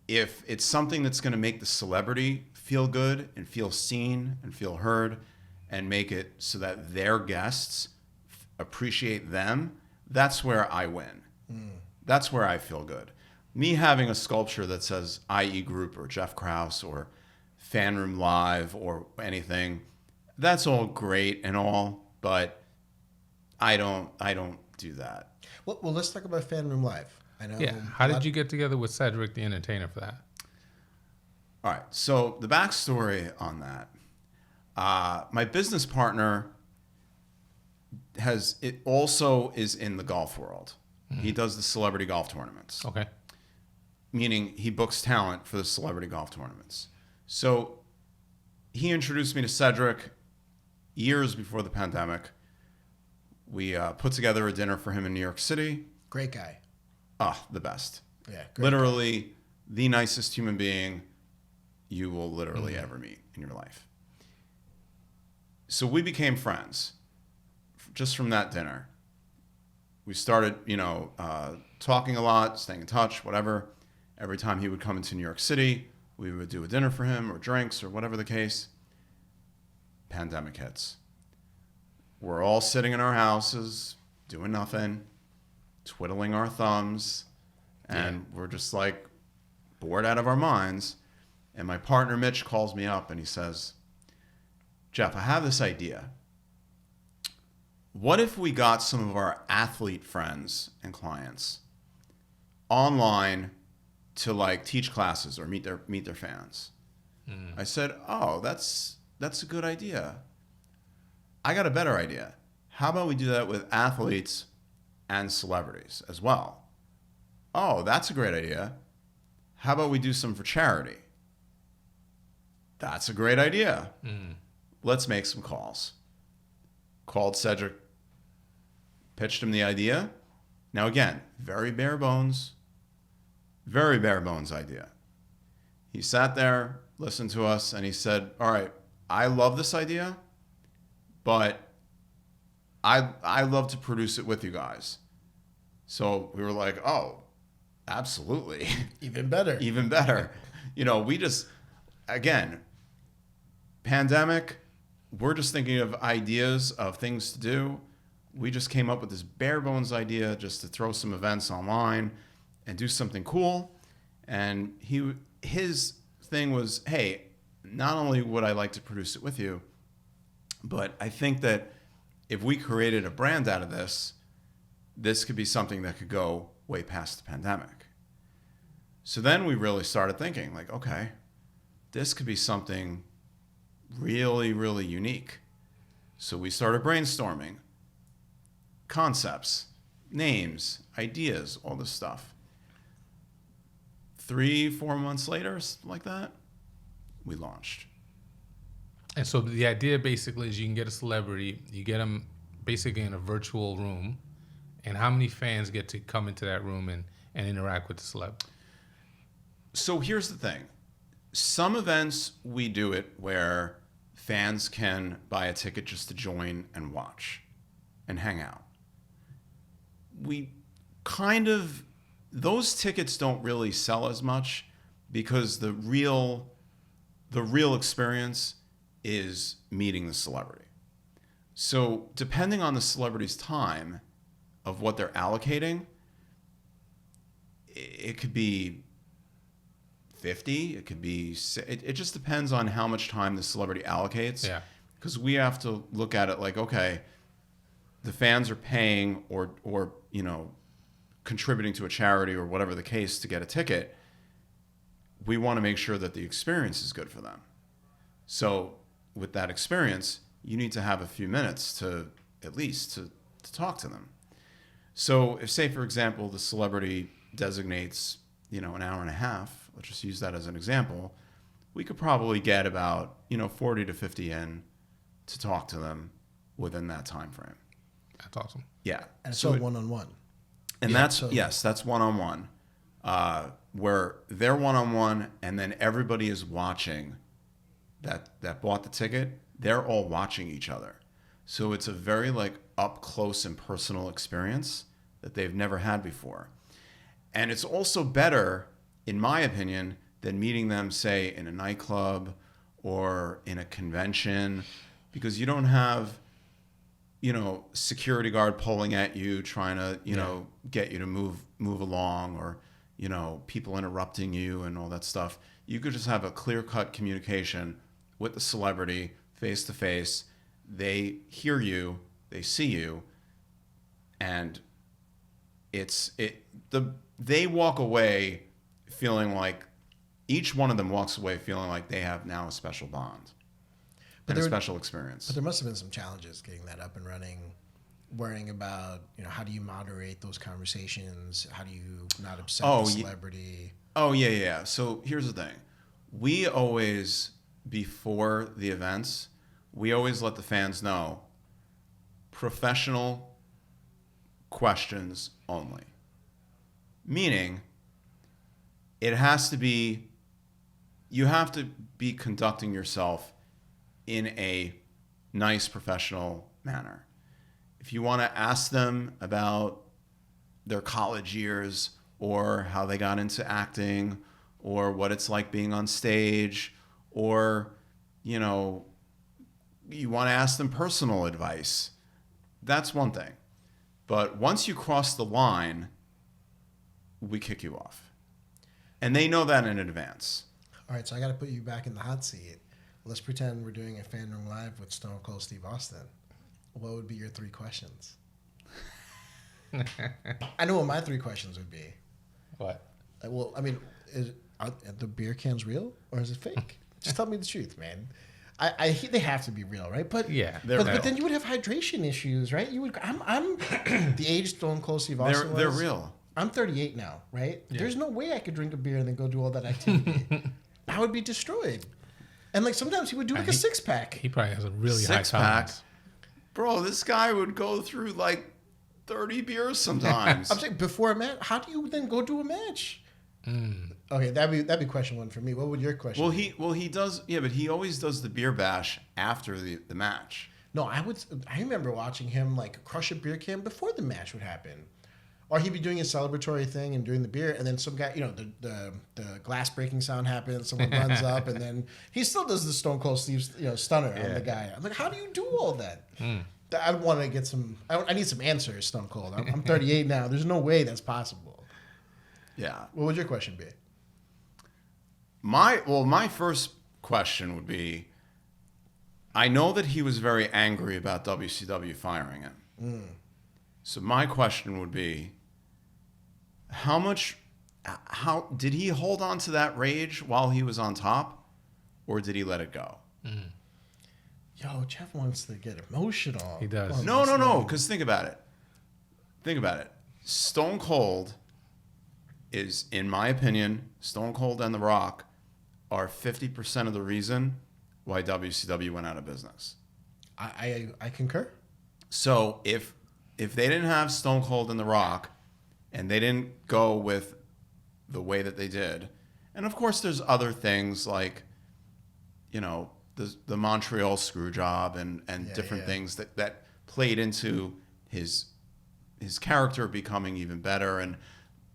S3: if it's something that's going to make the celebrity feel good and feel seen and feel heard and make it so that their guests appreciate them, that's where I win. That's where I feel good. Me having a sculpture that says IE Group or Jeff Krauss or Fan Room Live or anything, that's all great and all, but I don't do that.
S1: Well, let's talk about Fan Room Live. I know.
S2: Yeah. How did you get together with Cedric the Entertainer for that?
S3: All right. So the backstory on that, my business partner also is in the golf world. He does the celebrity golf tournaments.
S2: Okay.
S3: Meaning he books talent for the celebrity golf tournaments. So he introduced me to Cedric years before the pandemic. We put together a dinner for him in New York City.
S1: Great guy.
S3: The best.
S1: Yeah.
S3: Literally the nicest human being you will literally ever meet in your life. So we became friends just from that dinner. We started, talking a lot, staying in touch, whatever. Every time he would come into New York City, we would do a dinner for him or drinks or whatever the case. Pandemic hits. We're all sitting in our houses, doing nothing, twiddling our thumbs, and we're just like bored out of our minds. And my partner, Mitch, calls me up and he says, Jeff, I have this idea. What if we got some of our athlete friends and clients online to teach classes or meet their fans? I said, oh, that's a good idea. I got a better idea. How about we do that with athletes and celebrities as well? Oh, that's a great idea. How about we do some for charity? That's a great idea. Let's make some calls. Called Cedric, pitched him the idea. Now again, very bare bones idea. He sat there, listened to us, and he said, all right, I love this idea, but I love to produce it with you guys. So we were like, oh, absolutely.
S1: Even better.
S3: Even better. We just, again, pandemic, we're just thinking of ideas of things to do. We just came up with this bare bones idea just to throw some events online and do something cool. And his thing was, hey, not only would I like to produce it with you, but I think that if we created a brand out of this could be something that could go way past the pandemic. So then we really started thinking like, okay, this could be something really, really unique. So we started brainstorming concepts, names, ideas, all this stuff. 3-4 months later, like that, we launched.
S2: And so the idea basically is you can get a celebrity, you get them basically in a virtual room, and how many fans get to come into that room and interact with the celeb?
S3: So here's the thing. Some events we do it where fans can buy a ticket just to join and watch and hang out. Those tickets don't really sell as much because the real experience is meeting the celebrity. So depending on the celebrity's time of what they're allocating, it could be 50, it could be, it just depends on how much time the celebrity allocates.
S2: Yeah.
S3: Because we have to look at it like, okay, the fans are paying or contributing to a charity or whatever the case to get a ticket. We want to make sure that the experience is good for them. So with that experience, you need to have a few minutes to at least to talk to them. So if, say, for example, the celebrity designates, an hour and a half, let's just use that as an example, we could probably get about, 40 to 50 in to talk to them within that time frame.
S2: That's awesome.
S3: Yeah.
S1: And so one-on-one.
S3: And that's one-on-one, where they're one-on-one and then everybody is watching that bought the ticket. They're all watching each other. So it's a very up close and personal experience that they've never had before. And it's also better, in my opinion, than meeting them, say, in a nightclub or in a convention, because you don't have, security guard pulling at you, trying to, get you to move along, or, people interrupting you and all that stuff. You could just have a clear-cut communication with the celebrity face to face. They hear you, they see you, and they walk away feeling like, each one of them walks away feeling like they have now a special bond and a special experience.
S1: But there must have been some challenges getting that up and running, worrying about, how do you moderate those conversations? How do you not upset the celebrity?
S3: Oh, yeah. So here's the thing. We always, before the events, we always let the fans know professional questions only. Meaning, you have to be conducting yourself in a nice professional manner. If you want to ask them about their college years or how they got into acting or what it's like being on stage, or, you want to ask them personal advice, that's one thing. But once you cross the line, we kick you off. And they know that in advance.
S1: All right, so I got to put you back in the hot seat. Let's pretend we're doing a Fan Room Live with Stone Cold Steve Austin. What would be your 3 questions? I know what my 3 questions would be.
S2: What?
S1: Well, I mean, are the beer cans real or is it fake? Just tell me the truth, man. They have to be real, right? But
S2: yeah,
S1: but then you would have hydration issues, right? You would. I'm the aged Stone Cold Steve Austin.
S3: They're real.
S1: I'm 38 now, right?
S2: Yeah.
S1: There's no way I could drink a beer and then go do all that activity. I would be destroyed. And like sometimes he would do like a 6-pack.
S2: He probably has a really high
S3: 6-pack?
S2: tolerance.
S3: Bro, this guy would go through like 30 beers sometimes.
S1: I'm saying before a match. How do you then go do a match? Okay, that'd be question one for me. What would your question? be?
S3: He does, yeah, but he always does the beer bash after the match.
S1: No, I remember watching him like crush a beer can before the match would happen, or he'd be doing a celebratory thing and doing the beer, and then some guy, the glass breaking sound happens, someone runs up, and then he still does the Stone Cold Steve stunner on the guy. I'm like, how do you do all that? I want to get some. I need some answers, Stone Cold. I'm 38 now. There's no way that's possible.
S3: Yeah.
S1: What would your question be?
S3: My first question would be, I know that he was very angry about WCW firing him. So my question would be, how did he hold on to that rage while he was on top, or did he let it go?
S1: Yo, Jeff wants to get emotional.
S2: He does.
S3: No. Because think about it. Stone Cold is, in my opinion, Stone Cold and The Rock are 50% of the reason why WCW went out of business.
S1: I concur.
S3: So if they didn't have Stone Cold and The Rock, and they didn't go with the way that they did, and of course there's other things like, the Montreal screw job and different things that played into his character becoming even better, and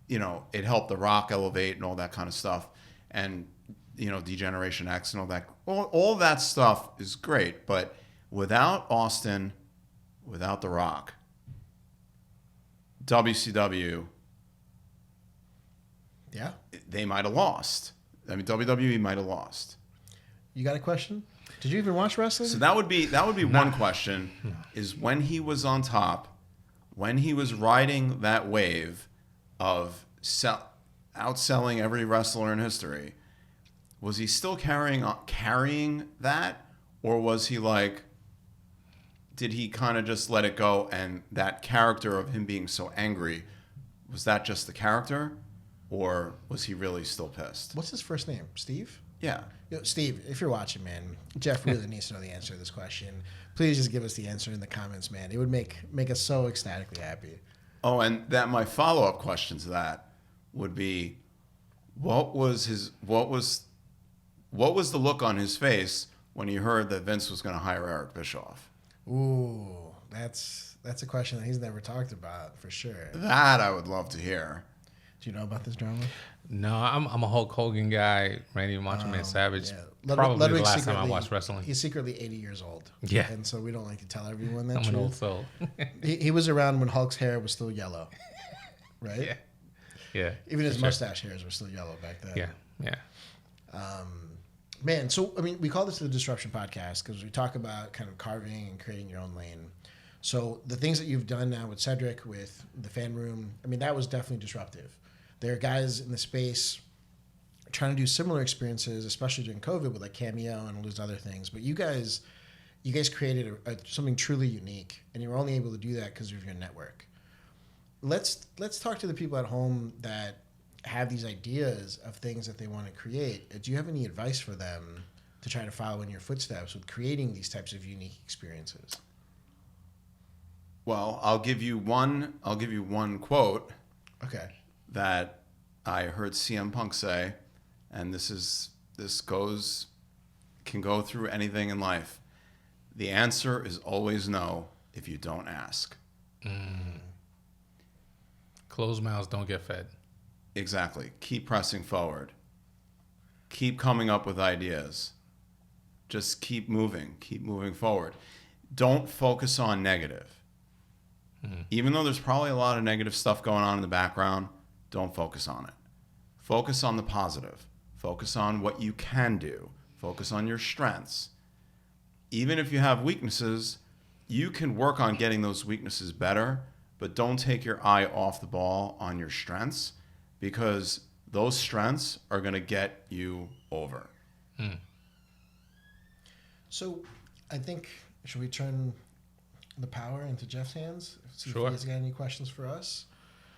S3: it helped The Rock elevate and all that kind of stuff, and Degeneration X and all that. All that stuff is great, but without Austin, without The Rock, WCW,
S1: Yeah.
S3: they might have lost. I mean, WWE might have lost.
S1: You got a question? Did you even watch wrestling?
S3: So that would be one question: is when he was on top, when he was riding that wave of outselling every wrestler in history, was he still carrying that, or was he like, did he kind of just let it go, and that character of him being so angry, was that just the character, or was he really still pissed?
S1: What's his first name? Steve?
S3: Yeah.
S1: Yo, Steve, if you're watching, man, Jeff really needs to know the answer to this question. Please just give us the answer in the comments, man. It would make us so ecstatically happy.
S3: Oh, and my follow-up question to that would be, what was the look on his face when he heard that Vince was going to hire Eric Bischoff?
S1: Ooh, that's a question that he's never talked about for sure.
S3: That I would love to hear.
S1: Do you know about this drama?
S2: No, I'm a Hulk Hogan guy, Randy Macho Man Savage.
S1: Yeah.
S2: Probably
S1: Ludwig
S2: the last time I watched wrestling.
S1: He's secretly 80 years old.
S2: Yeah.
S1: And so we don't like to tell everyone that
S2: I'm
S1: truth.
S2: an old soul.
S1: He was around when Hulk's hair was still yellow, right?
S2: Yeah. Yeah.
S1: Even his mustache hairs were still yellow back then.
S2: Yeah.
S1: Man, so, I mean, we call this the Disruption Podcast because we talk about kind of carving and creating your own lane. So the things that you've done now with Cedric, with the fan room, I mean, that was definitely disruptive. There are guys in the space trying to do similar experiences, especially during COVID with like Cameo and all those other things. But you guys created something truly unique, and you were only able to do that because of your network. Let's talk to the people at home that have these ideas of things that they want to create. Do you have any advice for them to try to follow in your footsteps with creating these types of unique experiences?
S3: Well, I'll give you one quote.
S1: Okay.
S3: That I heard CM Punk say, and can go through anything in life. The answer is always no if you don't ask.
S2: Closed mouths don't get fed.
S3: Exactly. Keep pressing forward. Keep coming up with ideas. Just keep moving forward. Don't focus on negative. Even though there's probably a lot of negative stuff going on in the background, don't focus on it. Focus on the positive. Focus on what you can do. Focus on your strengths. Even if you have weaknesses, you can work on getting those weaknesses better, but don't take your eye off the ball on your strengths, because those strengths are going to get you over.
S1: So I think, should we turn the power into Jeff's hands? See
S2: Sure.
S1: if he's got any questions for us.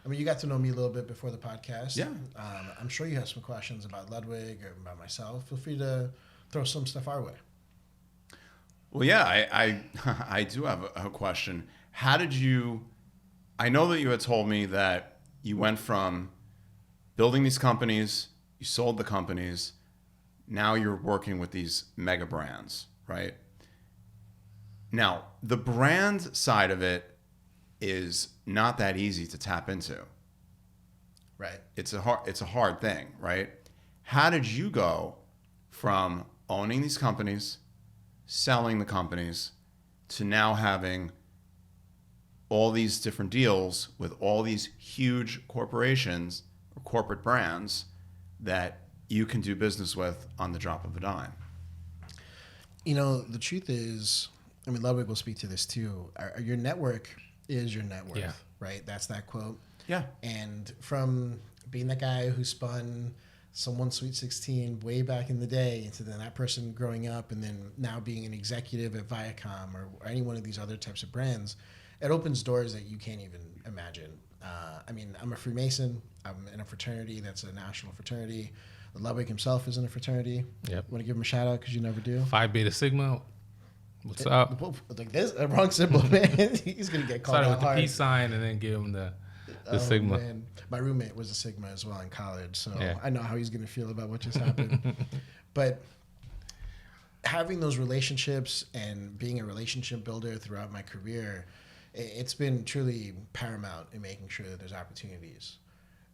S1: I mean, you got to know me a little bit before the podcast.
S3: Yeah.
S1: I'm sure you have some questions about Ludwig or about myself. Feel free to throw some stuff our way.
S3: Well, yeah, I do have a question. How did you? I know that you had told me that you went from building these companies, you sold the companies, now you're working with these mega brands, right? Now, the brand side of it is not that easy to tap into.
S1: Right.
S3: It's a hard thing, right? How did you go from owning these companies, selling the companies, to now having all these different deals with all these huge corporations or corporate brands that you can do business with on the drop of a dime?
S1: You know, the truth is, I mean, Ludwig will speak to this too. Your network is your net worth, right? That's that quote.
S3: Yeah.
S1: And from being that guy who spun someone's Sweet 16 way back in the day into then that person growing up and then now being an executive at Viacom or any one of these other types of brands, it opens doors that you can't even imagine. I mean, I'm a Freemason. I'm in a fraternity that's a national fraternity. Ludwig himself is in a fraternity.
S2: Yep.
S1: Want to give him a shout out because you never do.
S2: Phi Beta Sigma. What's up?
S1: Like this, a wrong symbol, man. He's gonna get called
S2: Started
S1: out
S2: with the
S1: hard.
S2: peace sign and then give him the Sigma.
S1: Man. My roommate was a Sigma as well in college, so
S2: Yeah.
S1: I know how he's gonna feel about what just happened. But having those relationships and being a relationship builder throughout my career, it's been truly paramount in making sure that there's opportunities.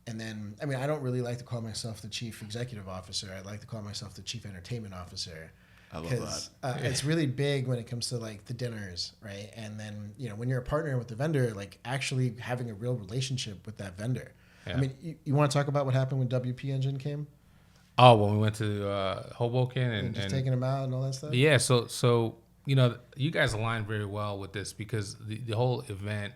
S1: And then, I mean, I don't really like to call myself the chief executive officer. I like to call myself the chief entertainment officer.
S3: I love that.
S1: It's really big when it comes to like the dinners, right? And then, you know, when you're a partner with the vendor, like actually having a real relationship with that vendor.
S2: Yeah.
S1: I mean, you want to talk about what happened when WP Engine came?
S2: Oh, when we went to Hoboken and
S1: Just taking them out and all that stuff?
S2: yeah, so you know, you guys align very well with this because the whole event,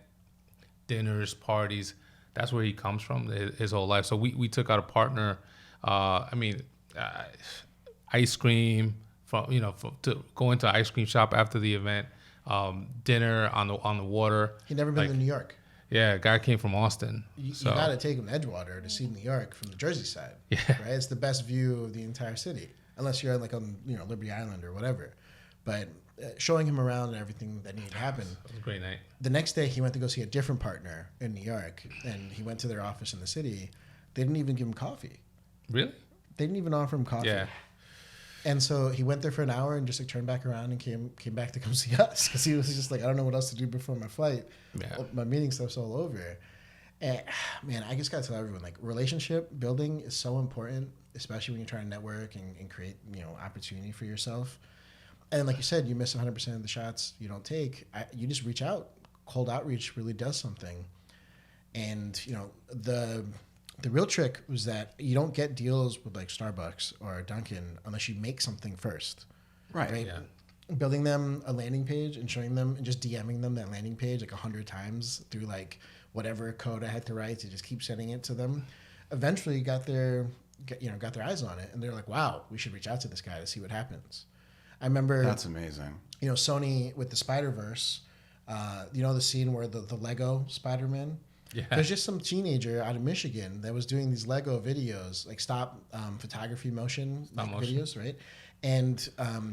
S2: dinners, parties, that's where he comes from his whole life. So we took out a partner. Ice cream to go into an ice cream shop after the event, dinner on the water.
S1: He'd never been to New York.
S2: Yeah, a guy came from Austin.
S1: You got to take him to Edgewater to see New York from the Jersey side.
S2: Yeah.
S1: Right? It's the best view of the entire city, unless you're like on Liberty Island or whatever. But showing him around and everything that needed to happen.
S2: It was a great night.
S1: The next day, he went to go see a different partner in New York, and he went to their office in the city. They didn't even give him coffee.
S2: Really?
S1: They didn't even offer him coffee.
S2: Yeah.
S1: And so he went there for an hour and just like turned back around and came back to come see us because he was just like, I don't know what else to do before my flight.
S2: Yeah.
S1: My meeting stuff's all over. And man, I just got to tell everyone, like, relationship building is so important, especially when you're trying to network and create, opportunity for yourself. And like you said, you miss 100% of the shots you don't take. You just reach out. Cold outreach really does something. And, the real trick was that you don't get deals with like Starbucks or Dunkin' unless you make something first.
S3: Right.
S2: Yeah.
S1: Building them a landing page and showing them and just DMing them that landing page like 100 times through like whatever code I had to write to just keep sending it to them. Eventually got their eyes on it, and they're like, wow, we should reach out to this guy to see what happens. I remember
S3: That's amazing.
S1: Sony with the Spider-Verse, the scene where the Lego Spider-Man.
S2: Yeah.
S1: There's just some teenager out of Michigan that was doing these Lego videos, like stop photography motion, videos, right? And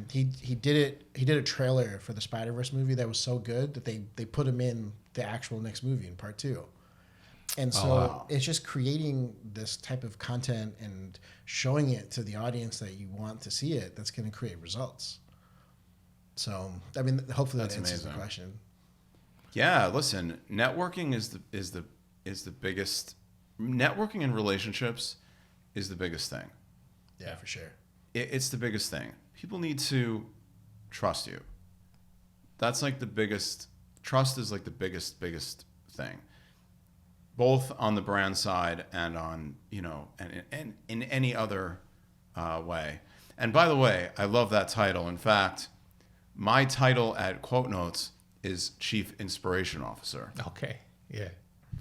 S1: he did a trailer for the Spider-Verse movie that was so good that they put him in the actual next movie in part 2. And so It's just creating this type of content and showing it to the audience that you want to see it. That's going to create results. So, I mean, hopefully that answers the question.
S3: Yeah, listen, networking is the biggest. Networking and relationships is the biggest thing.
S1: Yeah, for sure.
S3: It's the biggest thing. People need to trust you. That's like the biggest. Trust is like the biggest thing, both on the brand side and on and in any other way. And by the way, I love that title. In fact, my title at Quote Notes is Chief Inspiration Officer.
S2: Okay. Yeah.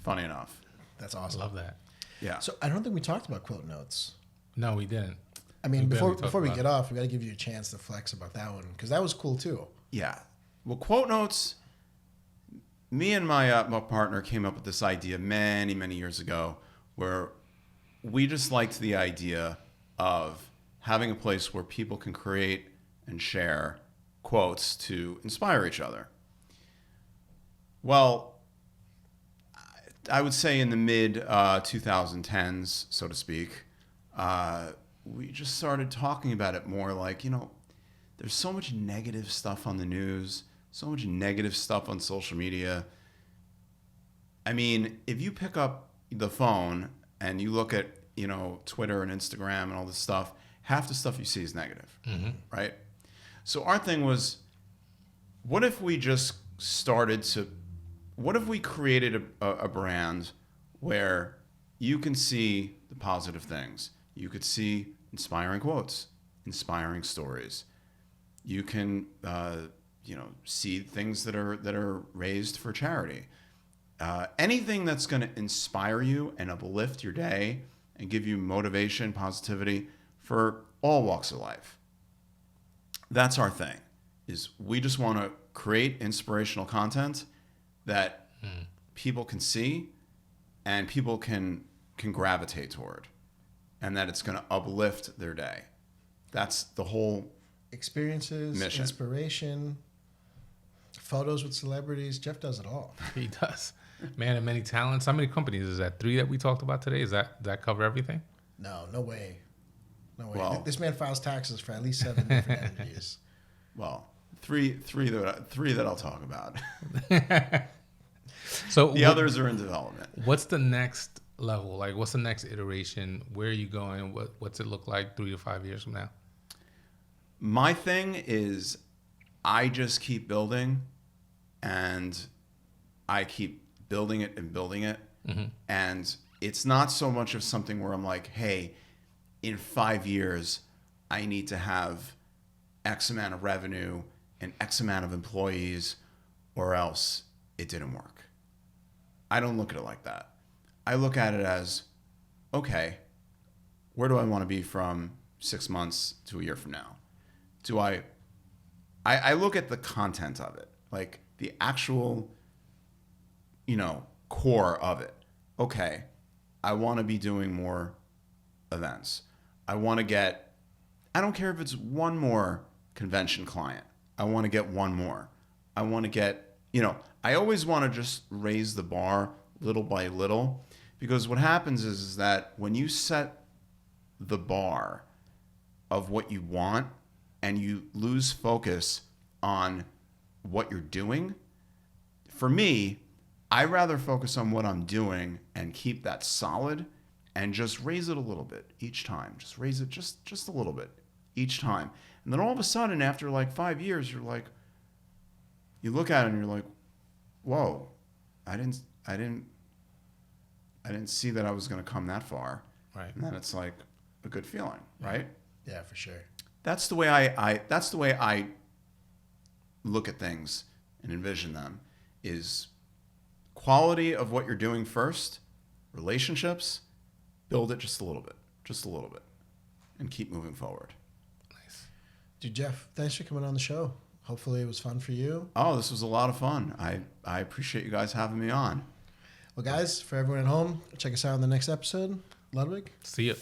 S3: Funny enough.
S1: That's awesome.
S2: I love that.
S3: Yeah.
S1: So I don't think we talked about Quote Notes.
S2: No, we didn't.
S1: I mean, before we
S2: about
S1: get off, we got to give you a chance to flex about that one because that was cool too.
S3: Yeah. Well, Quote Notes, me and my partner came up with this idea many years ago, where we just liked the idea of having a place where people can create and share quotes to inspire each other. Well, I would say in the mid 2010s, so to speak, we just started talking about it more. Like, there's so much negative stuff on the news, so much negative stuff on social media. I mean, if you pick up the phone and you look at, Twitter and Instagram and all this stuff, half the stuff you see is negative, right? So our thing was, what if we created a brand where you can see the positive things. You could see inspiring quotes, inspiring stories. You can, see things that are raised for charity. Anything that's going to inspire you and uplift your day and give you motivation, positivity for all walks of life. That's our thing. Is we just want to create inspirational content that people can see and people can gravitate toward, and that it's going to uplift their day. That's the whole
S1: experiences,
S3: mission.
S1: Inspiration, photos with celebrities. Jeff does it all.
S2: He does. Man of many talents. How many companies is that? 3 that we talked about today? Does that cover everything?
S1: No way.
S3: Well,
S1: this man files taxes for at least 7 different entities.
S3: Well, three that I'll talk about.
S2: So
S3: the others are in development.
S2: What's the next level? Like, what's the next iteration? Where are you going? What's it look like 3 to 5 years from now?
S3: My thing is, I just keep building, and I keep building it and building it.
S2: Mm-hmm.
S3: And it's not so much of something where I'm like, hey, in 5 years, I need to have X amount of revenue and X amount of employees, or else it didn't work. I don't look at it like that. I look at it as, okay, where do I want to be from 6 months to a year from now? I look at the content of it, like the actual, core of it. Okay, I want to be doing more events. I don't care if it's one more convention client. I want to get one more. I want to get, I always want to just raise the bar little by little, because what happens is that when you set the bar of what you want and you lose focus on what you're doing, for me, I rather focus on what I'm doing and keep that solid and just raise it a little bit each time. Just raise it just a little bit each time. And then all of a sudden, after like 5 years, you look at it and you're like, whoa, I didn't see that I was going to come that far.
S2: Right.
S3: And then it's like a good feeling, right?
S1: Yeah, for sure.
S3: That's the way I look at things and envision them, is quality of what you're doing first, relationships, build it just a little bit, and keep moving forward.
S2: Nice.
S1: Dude, Jeff, thanks for coming on the show. Hopefully it was fun for you.
S3: Oh, this was a lot of fun. I appreciate you guys having me on.
S1: Well, guys, for everyone at home, check us out in the next episode. Ludwig.
S2: See ya.